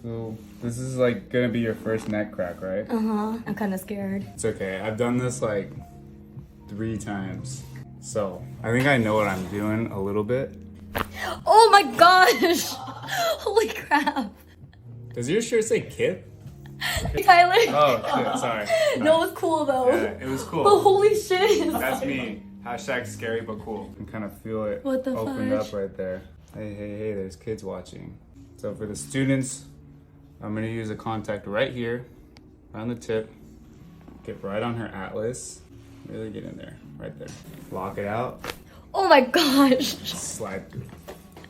So this is like gonna be your first neck crack, right? I'm kind of scared. It's okay. I've done this like 3 times. So I think I know what I'm doing a little bit. Oh my gosh! Holy crap! Does your shirt say Kip? Tyler. Oh shit, sorry. No, it was cool though. Yeah, it was But cool. holy shit! That's me. Hashtag scary but cool. You can kind of feel it What the opened fudge? up right there. Hey, hey, hey, there's kids watching. So for the students, I'm gonna use a contact right here, around the tip. Get right on her atlas. Really get in there, right there. Lock it out, Oh my gosh! slide through.